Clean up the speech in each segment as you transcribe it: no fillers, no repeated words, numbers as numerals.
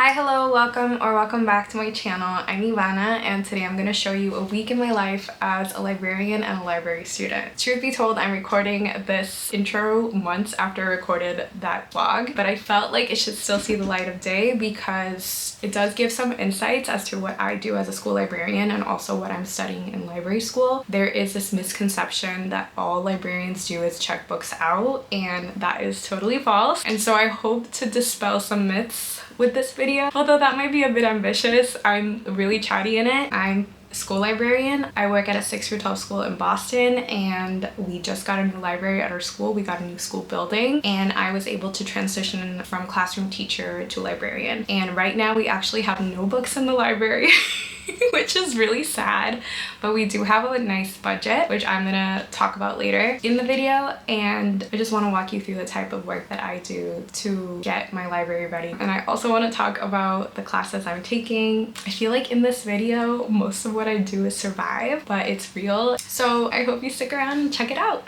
Hi, hello, welcome back to my channel. I'm Ivana and today I'm going to show you a week in my life as a librarian and a library student. Truth be told, I'm recording this intro months after I recorded that vlog, but I felt like it should still see the light of day because it does give some insights as to what I do as a school librarian and also what I'm studying in library school. There is this misconception that all librarians do is check books out, and that is totally false. And so I hope to dispel some myths with this video. Although that might be a bit ambitious, I'm really chatty in it. I'm a school librarian. I work at a 6 through 12 school in Boston, and we just got a new library at our school. We got a new school building, and I was able to transition from classroom teacher to librarian. And right now we actually have no books in the library. Which is really sad, but we do have a nice budget, which I'm gonna talk about later in the video. And I just want to walk you through the type of work that I do to get my library ready. And I also want to talk about the classes I'm taking. I feel like in this video most of what I do is survive, but it's real, so I hope you stick around and check it out.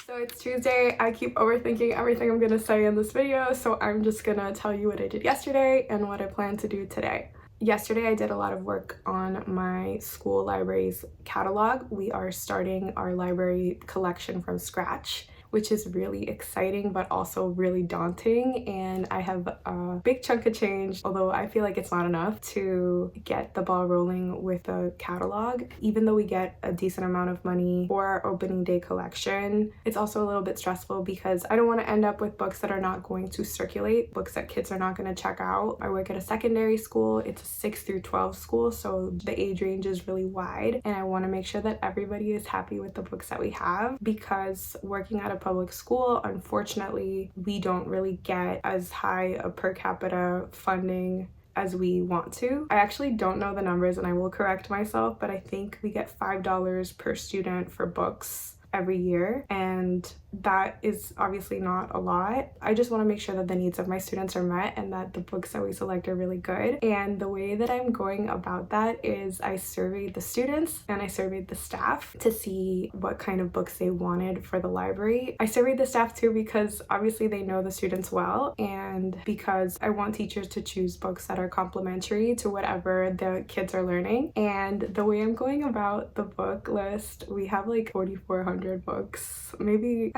So it's Tuesday. I keep overthinking everything I'm gonna say in this video, so I'm just gonna tell you what I did yesterday and what I plan to do today. Yesterday I did a lot of work on my school library's catalog. We are starting our library collection from scratch, which is really exciting but also really daunting, and I have a big chunk of change, although I feel like it's not enough to get the ball rolling with the catalog. Even though we get a decent amount of money for our opening day collection, it's also a little bit stressful because I don't want to end up with books that are not going to circulate, books that kids are not going to check out. I work at a secondary school. It's a 6 through 12 school, so the age range is really wide, and I want to make sure that everybody is happy with the books that we have, because working at a public school, unfortunately, we don't really get as high a per capita funding as we want to. I actually don't know the numbers and I will correct myself, but I think we get $5 per student for books every year, and that is obviously not a lot. I just want to make sure that the needs of my students are met and that the books that we select are really good. And the way that I'm going about that is I surveyed the students and I surveyed the staff to see what kind of books they wanted for the library. I surveyed the staff too because obviously they know the students well, and because I want teachers to choose books that are complementary to whatever the kids are learning. And the way I'm going about the book list, we have like 4,400 100 books, maybe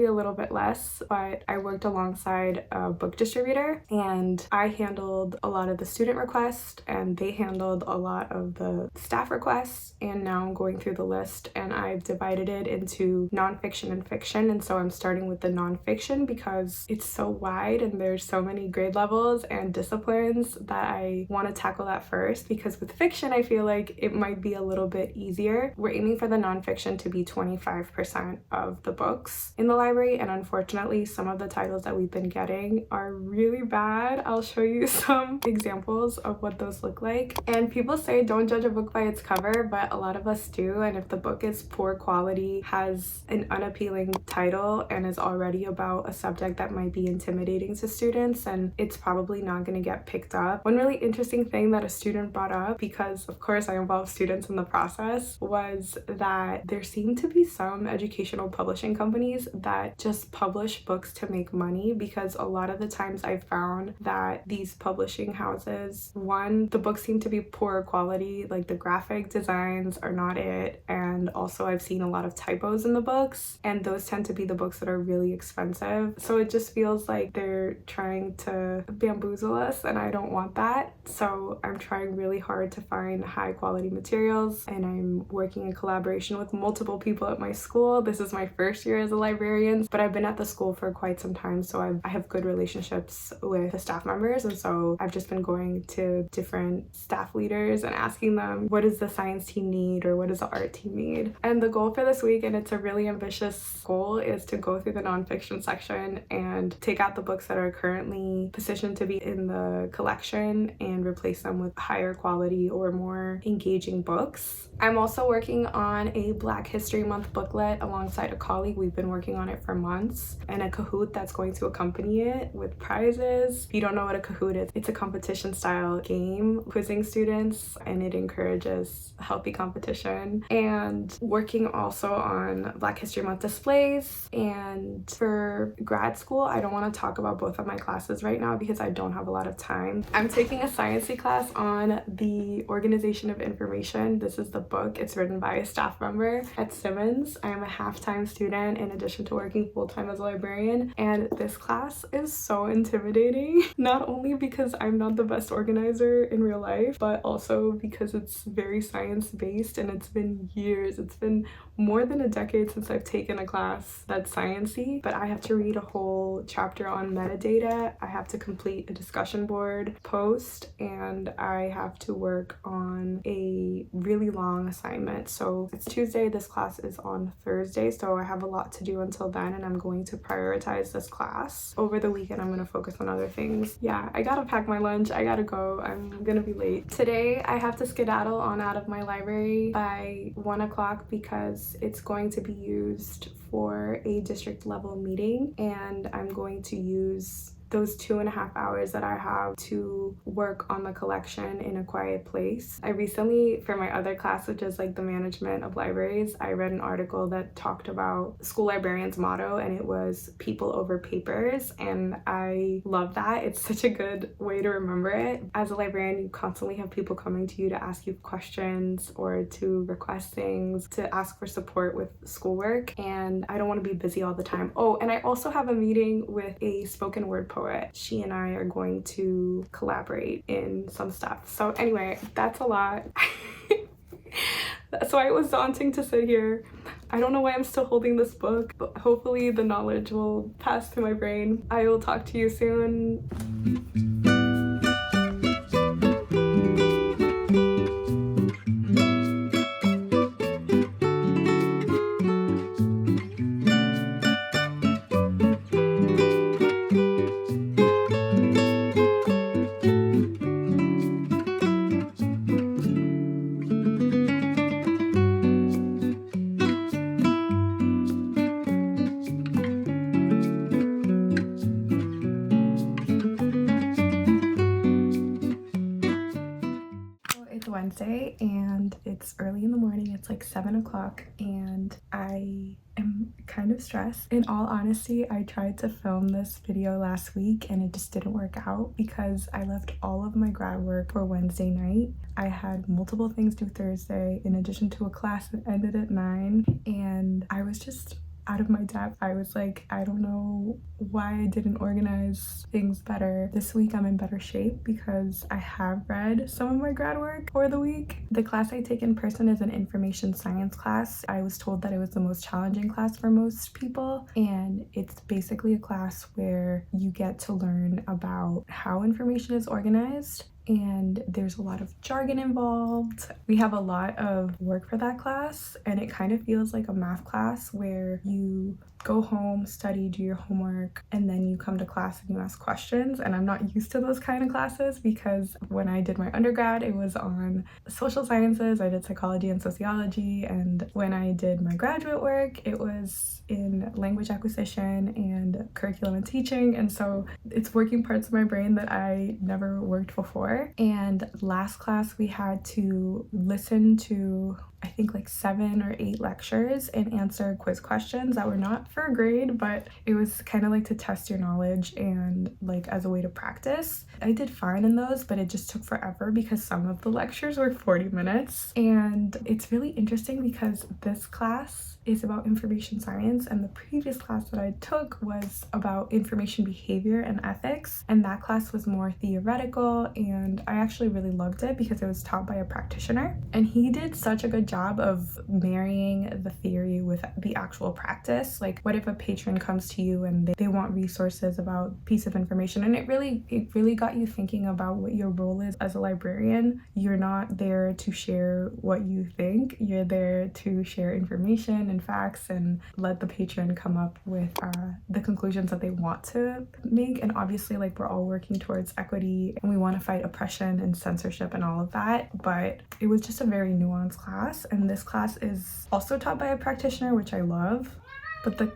a little bit less, but I worked alongside a book distributor and I handled a lot of the student requests and they handled a lot of the staff requests. And now I'm going through the list and I've divided it into nonfiction and fiction. And so I'm starting with the nonfiction because it's so wide and there's so many grade levels and disciplines that I want to tackle that first, because with fiction I feel like it might be a little bit easier. We're aiming for the nonfiction to be 25% of the books in the library, and unfortunately some of the titles that we've been getting are really bad. I'll show you some examples of what those look like. And people say don't judge a book by its cover, but a lot of us do, and if the book is poor quality, has an unappealing title, and is already about a subject that might be intimidating to students, and it's probably not going to get picked up. One really interesting thing that a student brought up, because of course I involve students in the process, was that there seem to be some educational publishing companies that just publish books to make money, because a lot of the times I've found that these publishing houses, one, the books seem to be poor quality, like the graphic designs are not it, and also I've seen a lot of typos in the books, and those tend to be the books that are really expensive. So it just feels like they're trying to bamboozle us, and I don't want that. So I'm trying really hard to find high quality materials, and I'm working in collaboration with multiple people at my school. This is my first year as a librarian, but I've been at the school for quite some time, so I have good relationships with the staff members, and so I've just been going to different staff leaders and asking them, what does the science team need, or what does the art team need? And the goal for this week, and it's a really ambitious goal, is to go through the nonfiction section and take out the books that are currently positioned to be in the collection and replace them with higher quality or more engaging books. I'm also working on a Black History Month booklet alongside a colleague. We've been working on it for months, and a Kahoot that's going to accompany it with prizes. If you don't know what a Kahoot is, it's a competition style game quizzing students, and it encourages healthy competition. And working also on Black History Month displays. And for grad school, I don't want to talk about both of my classes right now because I don't have a lot of time. I'm taking a sciencey class on the organization of information. This is the book. It's written by a staff member at Simmons. I am a half-time student in addition to working full-time as a librarian, and this class is so intimidating, not only because I'm not the best organizer in real life, but also because it's very science-based, and it's been years. It's been more than a decade since I've taken a class that's sciencey, but I have to read a whole chapter on metadata. I have to complete a discussion board post, and I have to work on a really long assignment. So it's Tuesday, this class is on Thursday, so I have a lot to do until then, and I'm going to prioritize this class. Over the weekend, I'm going to focus on other things. Yeah, I gotta pack my lunch. I gotta go. I'm gonna be late. Today, I have to skedaddle on out of my library by 1 o'clock because it's going to be used for a district level meeting, and I'm going to use those 2.5 hours that I have to work on the collection in a quiet place. I recently, for my other class, which is like the management of libraries, I read an article that talked about school librarians' motto, and it was people over papers, and I love that. It's such a good way to remember it. As a librarian, you constantly have people coming to you to ask you questions or to request things, to ask for support with schoolwork, and I don't want to be busy all the time. Oh, and I also have a meeting with a spoken word poet. She and I are going to collaborate in some stuff. So anyway, that's a lot. That's why it was daunting to sit here. I don't know why I'm still holding this book, but hopefully the knowledge will pass through my brain. I will talk to you soon. Wednesday and it's early in the morning. It's like 7 o'clock and I am kind of stressed. In all honesty, I tried to film this video last week and it just didn't work out because I left all of my grad work for Wednesday night. I had multiple things due Thursday in addition to a class that ended at 9, and I was just out of my depth. I was like, I don't know why I didn't organize things better. This week I'm in better shape because I have read some of my grad work for the week. The class I take in person is an information science class. I was told that it was the most challenging class for most people, and it's basically a class where you get to learn about how information is organized, and there's a lot of jargon involved. We have a lot of work for that class, and it kind of feels like a math class where you go home, study, do your homework, and then you come to class and you ask questions. And I'm not used to those kind of classes because when I did my undergrad, it was on social sciences. I did psychology and sociology, and when I did my graduate work, it was in language acquisition and curriculum and teaching, and so it's working parts of my brain that I never worked before. And last class we had to listen to I think like 7 or 8 lectures and answer quiz questions that were not for a grade, but it was kind of like to test your knowledge and like as a way to practice. I did fine in those, but it just took forever because some of the lectures were 40 minutes. And it's really interesting because this class is about information science, and the previous class that I took was about information behavior and ethics, and that class was more theoretical, and I actually really loved it because it was taught by a practitioner, and he did such a good job of marrying the theory with the actual practice. Like, what if a patron comes to you and they want resources about a piece of information, and it really got you thinking about what your role is as a librarian. You're not there to share what you think, you're there to share information and facts and let the patron come up with the conclusions that they want to make. And obviously, like, we're all working towards equity and we want to fight oppression and censorship and all of that, but it was just a very nuanced class. And this class is also taught by a practitioner, which I love, but the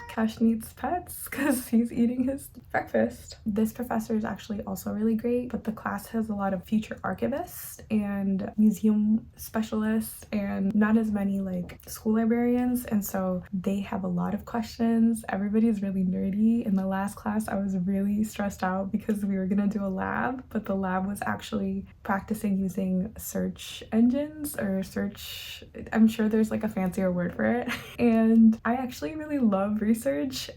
Cash needs pets because he's eating his breakfast. This professor is actually also really great, but the class has a lot of future archivists and museum specialists and not as many like school librarians, and so they have a lot of questions. Everybody's really nerdy. In the last class, I was really stressed out because we were gonna do a lab, but the lab was actually practicing using search engines or search, I'm sure there's like a fancier word for it. And I actually really love research,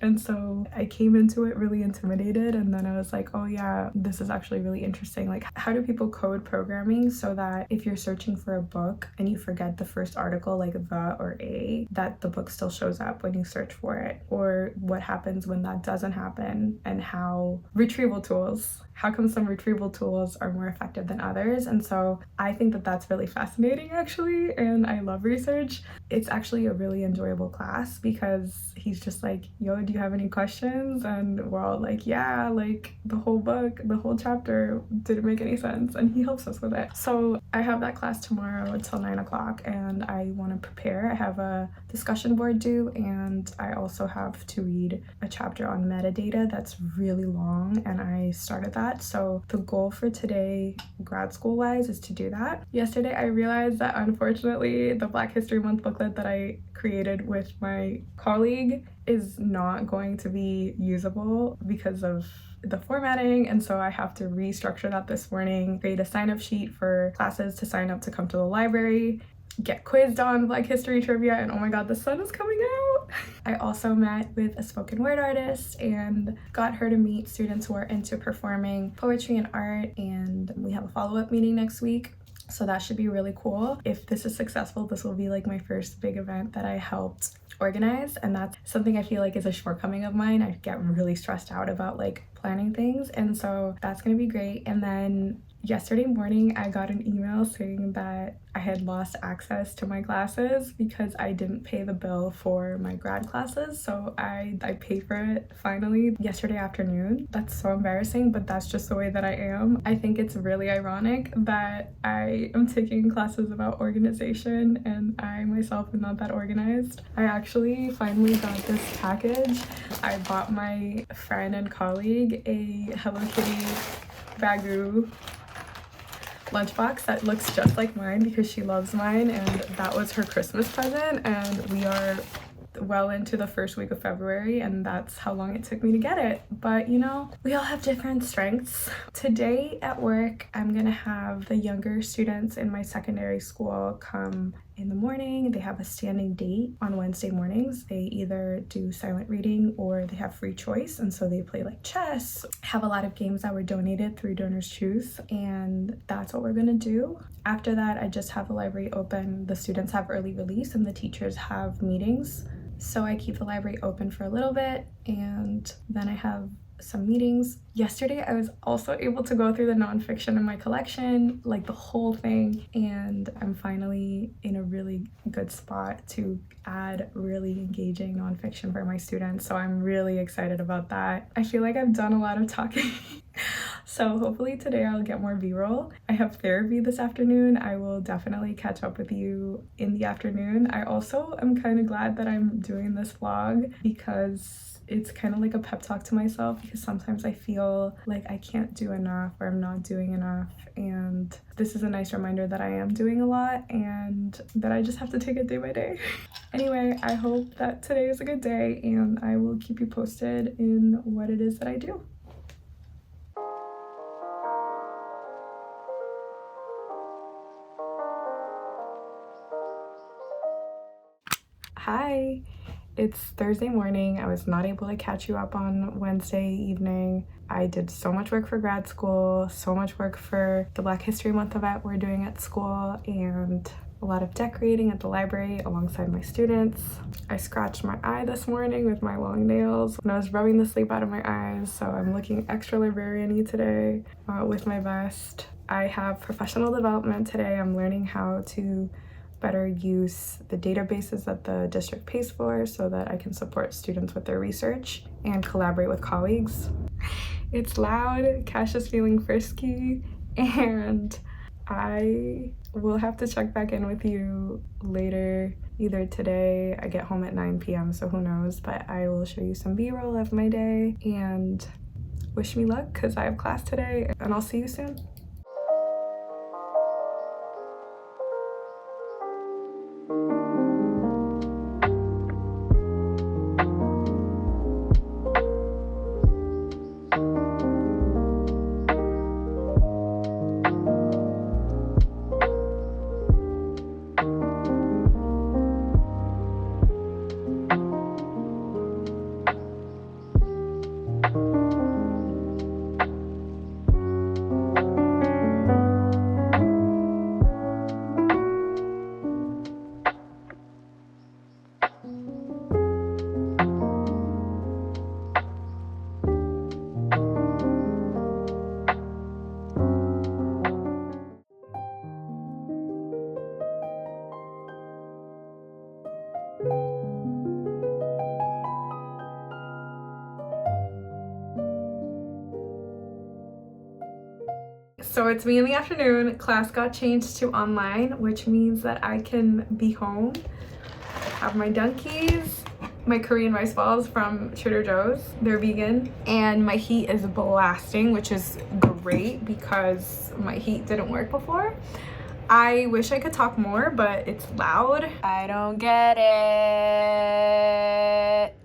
and so I came into it really intimidated, and then I was like, oh yeah, this is actually really interesting. Like, how do people code programming so that if you're searching for a book and you forget the first article, like the or a, that the book still shows up when you search for it? Or what happens when that doesn't happen, and how retrieval tools, how come some retrieval tools are more effective than others? And so I think that that's really fascinating actually, and I love research. It's actually a really enjoyable class because he's just like, yo, do you have any questions? And we're all like, yeah, like the whole book, the whole chapter didn't make any sense, and he helps us with it. So I have that class tomorrow until 9 o'clock, and I want to prepare. I have a discussion board due, and I also have to read a chapter on metadata that's really long, and I started that. So the goal for today, grad school wise, is to do that. Yesterday I realized that unfortunately the Black History Month booklet that I created with my colleague is not going to be usable because of the formatting, and so I have to restructure that this morning, create a sign-up sheet for classes to sign up to come to the library, get quizzed on Black History trivia, and oh my god, the sun is coming out. I also met with a spoken word artist and got her to meet students who are into performing poetry and art, and we have a follow-up meeting next week. So that should be really cool. If this is successful, this will be like my first big event that I helped organize, and that's something I feel like is a shortcoming of mine. I get really stressed out about like planning things, and so that's gonna be great. And then yesterday morning I got an email saying that I had lost access to my classes because I didn't pay the bill for my grad classes. So I paid for it finally yesterday afternoon. That's so embarrassing, but that's just the way that I am. I think it's really ironic that I am taking classes about organization and I myself am not that organized. I actually finally got this package. I bought my friend and colleague a Hello Kitty Bagoo lunchbox that looks just like mine because she loves mine, and that was her Christmas present, and we are well into the first week of February, and that's how long it took me to get it. But you know, we all have different strengths. Today at work, I'm gonna have the younger students in my secondary school come in the morning. They have a standing date on Wednesday mornings. They either do silent reading or they have free choice, and so they play like chess, have a lot of games that were donated through Donors Choose, and that's what we're gonna do. After that, I just have the library open. The students have early release and the teachers have meetings. So I keep the library open for a little bit, and then I have some meetings. Yesterday, I was also able to go through the nonfiction in my collection, like the whole thing, and I'm finally in a really good spot to add really engaging nonfiction for my students. So I'm really excited about that. I feel like I've done a lot of talking. So hopefully today I'll get more b-roll. I have therapy this afternoon. I will definitely catch up with you in the afternoon. I also am kind of glad that I'm doing this vlog because it's kind of like a pep talk to myself, because sometimes I feel like I can't do enough or I'm not doing enough, and this is a nice reminder that I am doing a lot and that I just have to take it day by day. Anyway, I hope that today is a good day, and I will keep you posted in what it is that I do. Hi, it's Thursday morning. I was not able to catch you up on Wednesday evening. I did so much work for grad school, so much work for the Black History Month event we're doing at school, and a lot of decorating at the library alongside my students. I scratched my eye this morning with my long nails when I was rubbing the sleep out of my eyes, so I'm looking extra librarian-y today with my vest. I have professional development today. I'm learning how to better use the databases that the district pays for so that I can support students with their research and collaborate with colleagues. It's loud, Cash is feeling frisky, and I will have to check back in with you later, either today. I get home at 9 p.m, so who knows, but I will show you some b-roll of my day, and wish me luck because I have class today, and I'll see you soon. So it's me in the afternoon. Class got changed to online, which means that I can be home, have my Dunkies, my Korean rice balls from Trader Joe's, they're vegan, and my heat is blasting, which is great because my heat didn't work before. I wish I could talk more, but it's loud. I don't get it.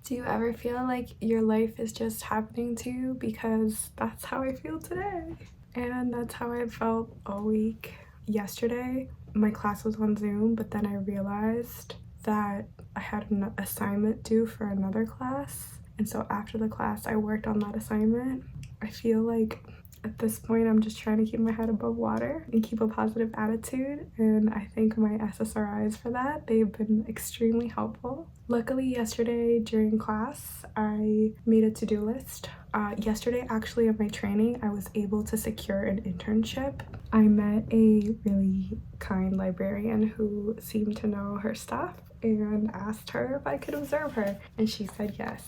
Do you ever feel like your life is just happening to you? Because that's how I feel today. And that's how I felt all week. Yesterday, my class was on Zoom, but then I realized that I had an assignment due for another class. And so after the class, I worked on that assignment. I feel like at this point, I'm just trying to keep my head above water and keep a positive attitude, and I thank my SSRIs for that. They've been extremely helpful. Luckily, yesterday during class, I made a to-do list. Yesterday, actually, in my training, I was able to secure an internship. I met a really kind librarian who seemed to know her stuff and asked her if I could observe her, and she said yes.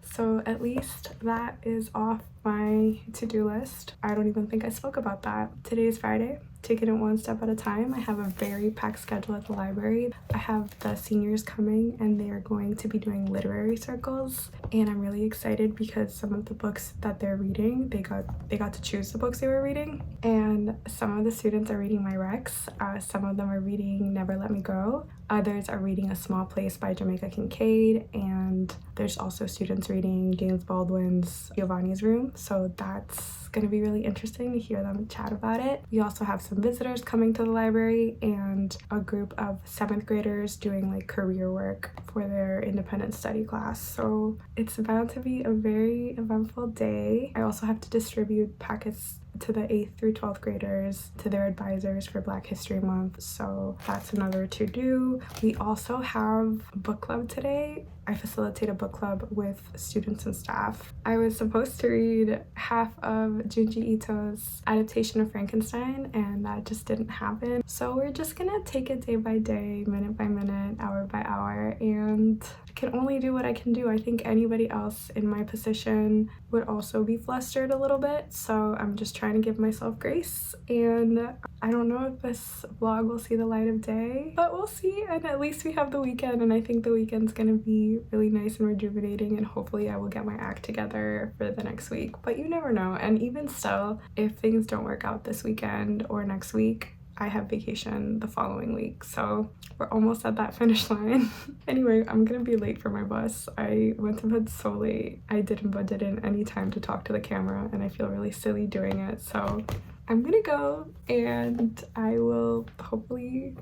So at least that is off my to-do list. I don't even think I spoke about that. Today is Friday. Taking it one step at a time. I have a very packed schedule at the library. I have the seniors coming and they are going to be doing literary circles, and I'm really excited because some of the books that they're reading, they got to choose the books they were reading, and some of the students are reading my recs. Some of them are reading Never Let Me Go. Others are reading A Small Place by Jamaica Kincaid, and there's also students reading James Baldwin's Giovanni's Room, so that's gonna be really interesting to hear them chat about it. We also have some visitors coming to the library and a group of 7th graders doing like career work for their independent study class, so it's about to be a very eventful day. I also have to distribute packets to the 8th through 12th graders, to their advisors for Black History Month, so that's another to do. We also have a book club today. I facilitate a book club with students and staff. I was supposed to read half of Junji Ito's adaptation of Frankenstein, and that just didn't happen. So we're just gonna take it day by day, minute by minute, hour by hour, and I can only do what I can do. I think anybody else in my position would also be flustered a little bit, so I'm just trying to give myself grace, and I don't know if this vlog will see the light of day, but we'll see. And at least we have the weekend, and I think the weekend's gonna be really nice and rejuvenating, and hopefully I will get my act together for the next week, but you never know. And even still, if things don't work out this weekend or next week, I have vacation the following week, so we're almost at that finish line. Anyway, I'm gonna be late for my bus. I went to bed so late. I didn't budget in any time to talk to the camera, and I feel really silly doing it, so I'm gonna go and I will hopefully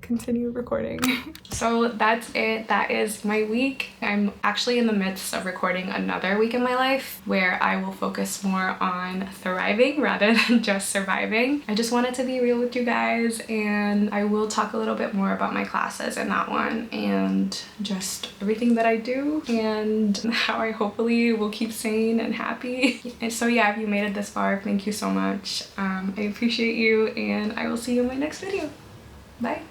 continue recording. So that's it. That is my week. I'm actually in the midst of recording another week in my life where I will focus more on thriving rather than just surviving. I just wanted to be real with you guys, and I will talk a little bit more about my classes in that one and just everything that I do and how I hopefully will keep sane and happy. And so yeah, if you made it this far, thank you so much. I appreciate you, and I will see you in my next video. Bye.